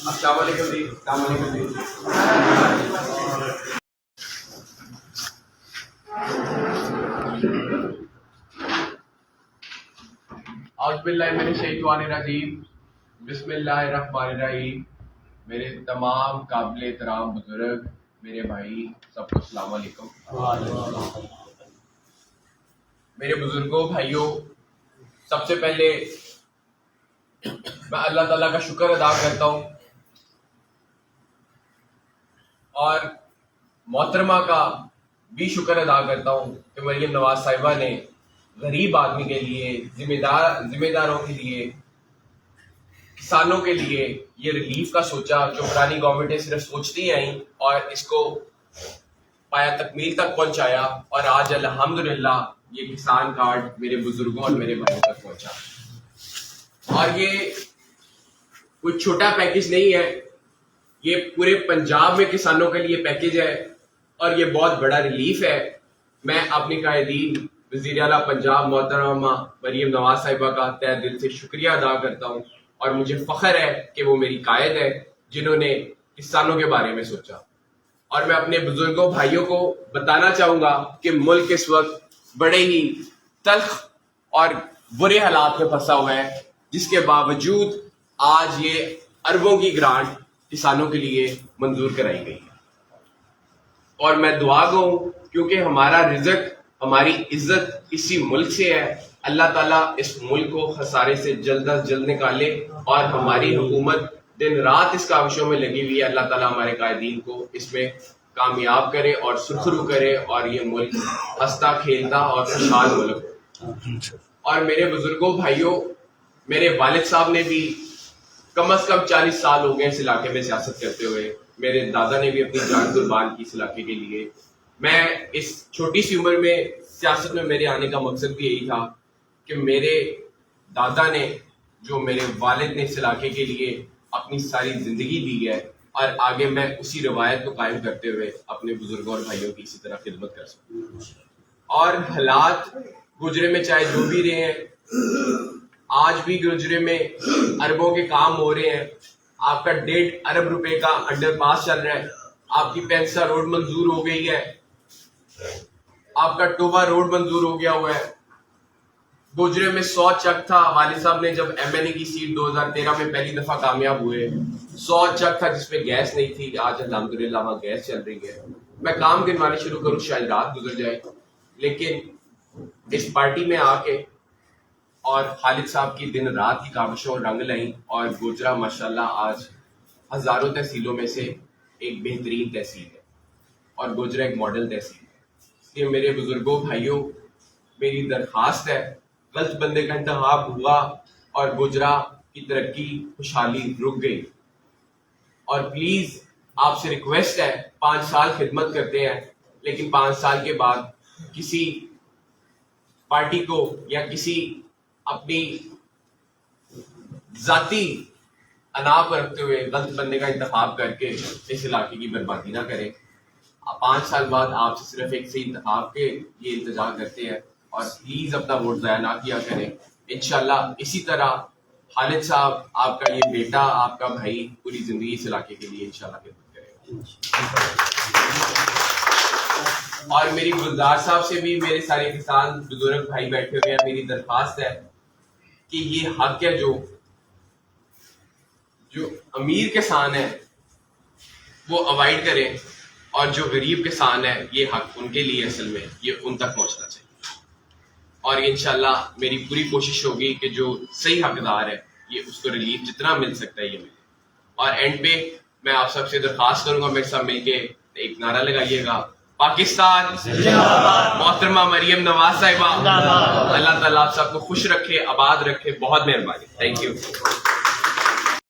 السلام علیکم جی. السلام علیکم جی. اعوذ باللہ من الشیطان الرجیم. بسم اللہ الرحمن الرحیم. میرے تمام قابل احترام بزرگ، میرے بھائی، سب کو السلام علیکم. میرے بزرگوں، بھائیوں، سب سے پہلے میں اللہ تعالیٰ کا شکر ادا کرتا ہوں اور محترمہ کا بھی شکر ادا کرتا ہوں کہ مریم نواز صاحبہ نے غریب آدمی کے لیے، ذمہ داروں کے لیے، کسانوں کے لیے یہ ریلیف کا سوچا، جو پرانی گورنمنٹیں صرف سوچتی آئیں، اور اس کو پایا تکمیل تک پہنچایا، اور آج الحمدللہ یہ کسان کارڈ میرے بزرگوں اور میرے بھائیوں تک پہنچا. اور یہ کوئی چھوٹا پیکج نہیں ہے، یہ پورے پنجاب میں کسانوں کے لیے پیکج ہے، اور یہ بہت بڑا ریلیف ہے. میں اپنی قائدین وزیر اعلیٰ پنجاب محترمہ مریم نواز صاحبہ کا تہ دل سے شکریہ ادا کرتا ہوں، اور مجھے فخر ہے کہ وہ میری قائد ہے جنہوں نے کسانوں کے بارے میں سوچا. اور میں اپنے بزرگوں بھائیوں کو بتانا چاہوں گا کہ ملک اس وقت بڑے ہی تلخ اور برے حالات میں پھنسا ہوا ہے، جس کے باوجود آج یہ اربوں کی گرانٹ کسانوں کے لیے منظور کرائی گئی ہے. اور میں دعا گو ہوں، کیونکہ ہمارا رزق، ہماری عزت اسی ملک سے ہے. اللہ تعالیٰ اس ملک کو خسارے سے جلد از جلد نکالے، اور ہماری حکومت دن رات اس کاوشوں میں لگی ہوئی ہے. اللہ تعالیٰ ہمارے قائدین کو اس میں کامیاب کرے اور سرخرو کرے، اور یہ ملک ہنستا کھیلتا اور خوشحال ملک ہو. اور میرے بزرگوں بھائیوں، میرے والد صاحب نے بھی کم از کم 40 سال ہو گئے اس علاقے میں سیاست کرتے ہوئے. میرے دادا نے بھی اپنی جان قربان کی اس علاقے کے لیے. میں اس چھوٹی سی عمر میں سیاست میں میرے آنے کا مقصد بھی یہی تھا کہ میرے دادا نے، جو میرے والد نے اس علاقے کے لیے اپنی ساری زندگی دی ہے، اور آگے میں اسی روایت کو قائم کرتے ہوئے اپنے بزرگوں اور بھائیوں کی اسی طرح خدمت کر سکوں. اور حالات گجرے میں چاہے جو بھی رہے ہیں، آج بھی گجرے میں اربوں کے کام ہو رہے ہیں. آپ کا 1.5 ارب روپے کا انڈر پاس چل رہا ہے، آپ کی پینسا روڈ منظور ہو گئی ہے، آپ کا ٹوبا روڈ منظور ہو گیا ہوا ہے. گجرے میں 100 چک تھا، والد صاحب نے جب ایم این اے کی سیٹ 2013 میں پہلی دفعہ کامیاب ہوئے، 100 چک تھا جس میں گیس نہیں تھی. آج الحمدللہ وہاں گیس چل رہی ہے. میں کام گنوانے شروع کروں شاید رات گزر جائے، لیکن اس پارٹی میں آ کے اور خالد صاحب کی دن رات کی کاوشوں رنگ لائیں، اور گوجرا ماشاءاللہ آج ہزاروں تحصیلوں میں سے ایک بہترین تحصیل ہے، اور گوجرا ایک ماڈل تحصیل ہے. اس لیے میرے بزرگوں بھائیوں، میری درخواست ہے، غلط بندے کا انتخاب ہوا اور گوجرا کی ترقی خوشحالی رک گئی. اور پلیز آپ سے ریکویسٹ ہے، 5 سال خدمت کرتے ہیں، لیکن 5 سال کے بعد کسی پارٹی کو یا کسی اپنی ذاتی انا کو رکھتے ہوئے غلط بندے کا انتخاب کر کے اس علاقے کی بربادی نہ کریں. 5 سال بعد آپ سے صرف ایک سے انتخاب کے یہ انتظار کرتے ہیں، اور پلیز اپنا ووٹ ضائع نہ کیا کریں. انشاءاللہ اسی طرح خالد صاحب، آپ کا یہ بیٹا، آپ کا بھائی پوری زندگی اس علاقے کے لیے انشاءاللہ خدمت کرے گا. اور میری گلزار صاحب سے بھی، میرے سارے کسان بزرگ بھائی بیٹھے ہوئے ہیں، میری درخواست ہے کہ یہ حق ہے جو امیر کسان ہے وہ اوائڈ کریں، اور جو غریب کسان ہے یہ حق ان کے لیے اصل میں یہ ان تک پہنچنا چاہیے، اور انشاءاللہ میری پوری کوشش ہوگی کہ جو صحیح حقدار ہے یہ اس کو ریلیف جتنا مل سکتا ہے یہ ملے. اور اینڈ پہ میں آپ سب سے درخواست کروں گا میرے ساتھ مل کے ایک نعرہ لگائیے گا، پاکستان محترمہ مریم نواز صاحبہ. اللہ تعالیٰ آپ سب کو خوش رکھے، آباد رکھے. بہت مہربانی. Thank you.